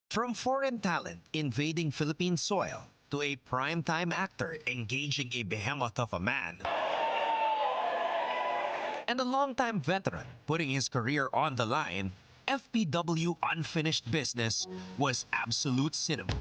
From foreign talent invading Philippine soil to a primetime actor engaging a behemoth of a man, and a longtime veteran putting his career on the line, FPW Unfinished Business was absolute cinema.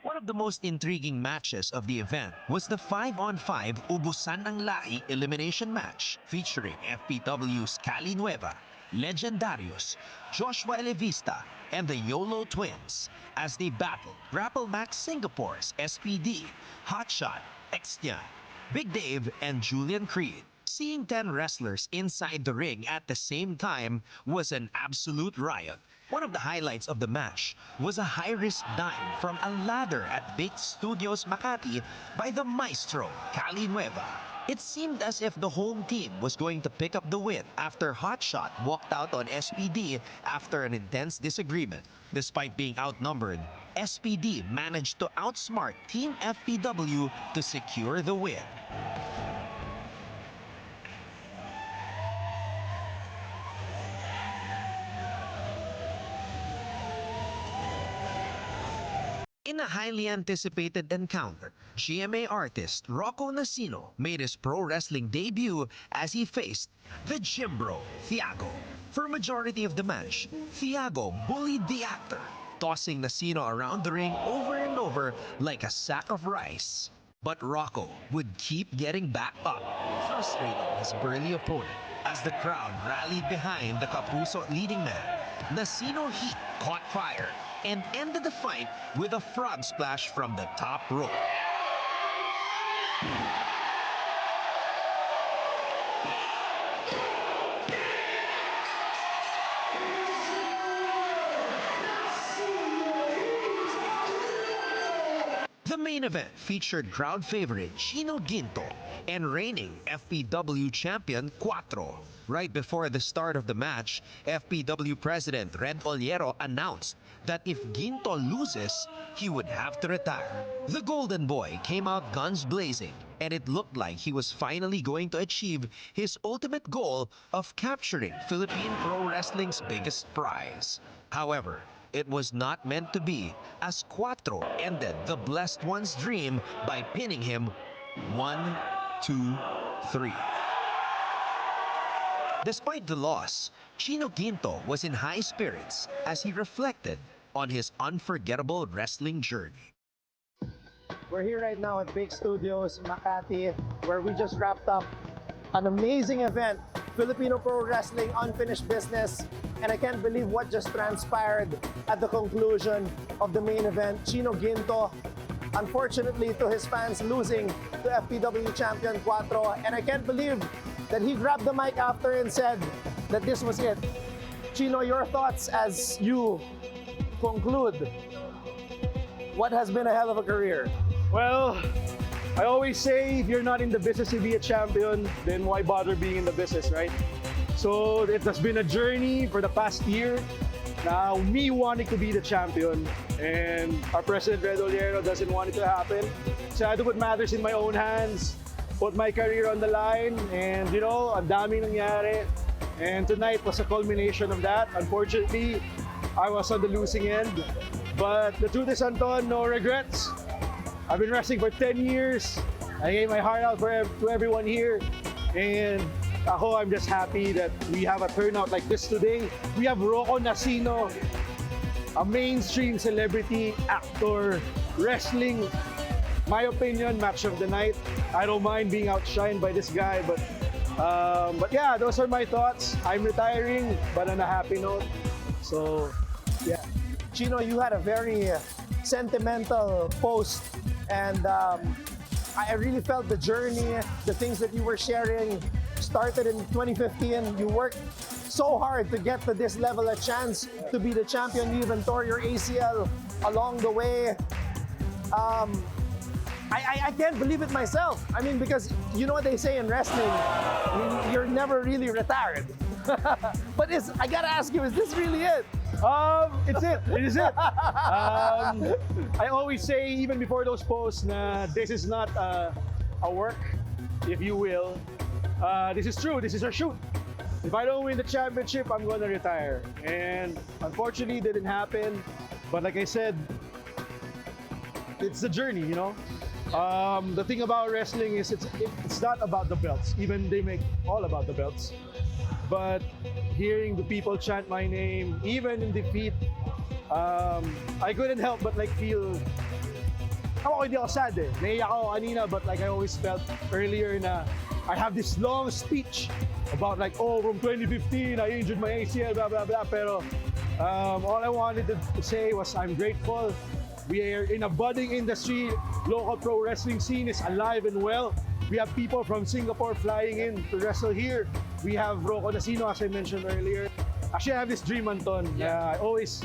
One of the most intriguing matches of the event was the 5-on-5 Ubusan ng Lahi elimination match featuring FPW's Cali Nueva, Legendarios, Joshua Elevista, and the YOLO Twins as they battled Grapple Max Singapore's SPD, Hotshot, Extian, Big Dave, and Julian Creed. Seeing 10 wrestlers inside the ring at the same time was an absolute riot. One of the highlights of the match was a high-risk dive from a ladder at Big Studios Makati by the maestro, Cali Nueva. It seemed as if the home team was going to pick up the win after Hotshot walked out on SPD after an intense disagreement. Despite being outnumbered, SPD managed to outsmart Team FPW to secure the win. In a highly anticipated encounter, GMA artist Rocco Nacino made his pro wrestling debut as he faced the gym bro, Thiago. For majority of the match, Thiago bullied the actor, tossing Nacino around the ring over and over like a sack of rice. But Rocco would keep getting back up, frustrating his burly opponent. As the crowd rallied behind the Kapuso leading man, Nacino heat caught fire and ended the fight with a frog splash from the top rope. The main event featured crowd favorite Chino Guinto and reigning FPW champion Cuatro. Right before the start of the match, FPW President Red Oliero announced that if Guinto loses, he would have to retire. The Golden Boy came out guns blazing, and it looked like he was finally going to achieve his ultimate goal of capturing Filipino Pro Wrestling's biggest prize. However, it was not meant to be, as Cuatro ended the Blessed One's dream by pinning him 1, 2, 3. Despite the loss, Chino Guinto was in high spirits as he reflected on his unforgettable wrestling journey. We're here right now at Big Studios, Makati, where we just wrapped up an amazing event, Filipino Pro Wrestling Unfinished Business, and I can't believe what just transpired at the conclusion of the main event. Chino Guinto, unfortunately to his fans, losing to FPW champion Cuatro, and I can't believe that he grabbed the mic after and said that this was it. Chino, your thoughts as you conclude what has been a hell of a career? Well, I always say if you're not in the business to be a champion, then why bother being in the business, right? So it has been a journey for the past year. Now, me wanting to be the champion, and our president, Red Oliero, doesn't want it to happen. So I had to put matters in my own hands, put my career on the line, and you know, ang daming nangyari. And tonight was a culmination of that. Unfortunately, I was on the losing end. But the truth is, Anton, no regrets. I've been wrestling for 10 years. I gave my heart out to everyone here. And I'm just happy that we have a turnout like this today. We have Rocco Nacino, a mainstream celebrity, actor, wrestling. My opinion, match of the night. I don't mind being outshined by this guy, but yeah, those are my thoughts. I'm retiring, but on a happy note. So, yeah. Chino, you had a very sentimental post, and I really felt the journey, the things that you were sharing started in 2015. You worked so hard to get to this level, a chance to be the champion. You even tore your ACL along the way. I can't believe it myself. I mean, because you know what they say in wrestling, I mean, you're never really retired. But I gotta ask you, is this really it? It's it. It is it. I always say, even before those posts, na this is not a work, if you will. This is true. This is our shoot. If I don't win the championship, I'm going to retire. And unfortunately, it didn't happen. But like I said, it's the journey, you know. The thing about wrestling is it's not about the belts. Even they make all about the belts. But hearing the people chant my name, even in defeat, I couldn't help but like feel. Ako hindi ako sad eh. Naiyak ako kanina, but like I always felt earlier na I have this long speech about like, oh, from 2015, I injured my ACL, blah, blah, blah. Pero all I wanted to say was I'm grateful. We are in a budding industry. Local pro wrestling scene is alive and well. We have people from Singapore flying in to wrestle here. We have Rocco Nacino, as I mentioned earlier. Actually, I have this dream, Anton. I always,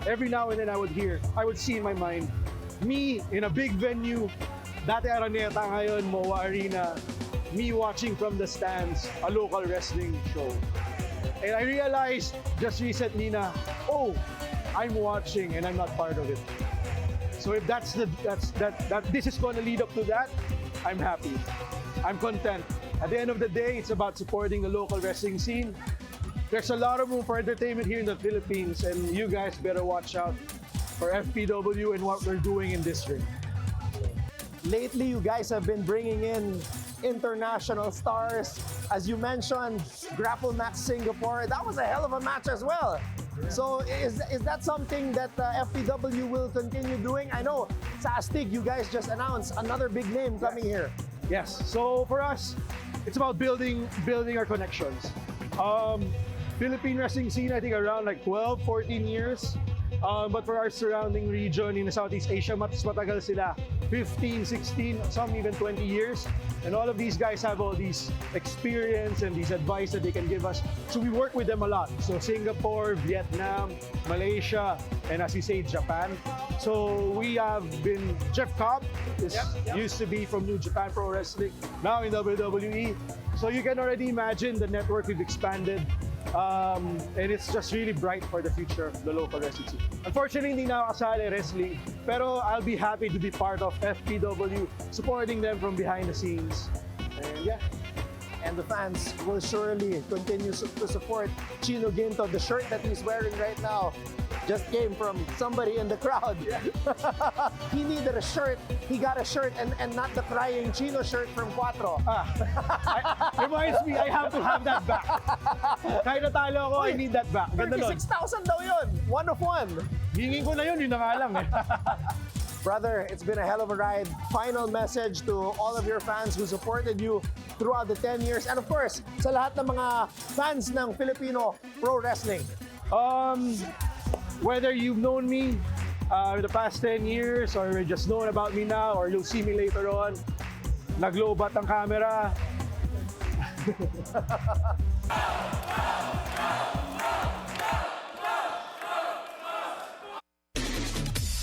every now and then I would see in my mind, me in a big venue, dati Araneta, ngayon MOA Arena, me watching from the stands, a local wrestling show. And I realized just recently na, oh, I'm watching and I'm not part of it. So if this is going to lead up to that, I'm happy. I'm content. At the end of the day, it's about supporting the local wrestling scene. There's a lot of room for entertainment here in the Philippines, and you guys better watch out for FPW and what we're doing in this ring. Lately, you guys have been bringing in international stars. As you mentioned, Grapple Match Singapore, that was a hell of a match as well. So is that something that FPW will continue doing? I know sa Astig, you guys just announced another big name coming here. Yes, so for us, it's about building our connections. Philippine wrestling scene, I think around like 12, 14 years. But for our surrounding region in Southeast Asia, mas matagal sila. 15, 16, some even 20 years. And all of these guys have all these experience and these advice that they can give us. So we work with them a lot. So Singapore, Vietnam, Malaysia, and as you say, Japan. So we have been, Jeff Cobb used to be from New Japan Pro Wrestling, now in WWE. So you can already imagine the network we've expanded. And it's just really bright for the future of the local wrestling scene. Unfortunately, hindi na ako kasali wrestling, pero I'll be happy to be part of FPW, supporting them from behind the scenes. And yeah. And the fans will surely continue to support Chino Guinto. The shirt that he's wearing right now just came from somebody in the crowd. Yeah. He needed a shirt. He got a shirt and not the crying Chino shirt from Cuatro. Reminds me, I have to have that back. Kahit natalo ako, I need that back. Ganda nun. 36,000 daw yun. One of one. Hingin ko na yun na nga lang eh. Brother, it's been a hell of a ride. Final message to all of your fans who supported you throughout the 10 years. And of course, sa lahat ng mga fans ng Filipino Pro Wrestling. Whether you've known me in the past 10 years or just known about me now or you'll see me later on, naglobat ang camera.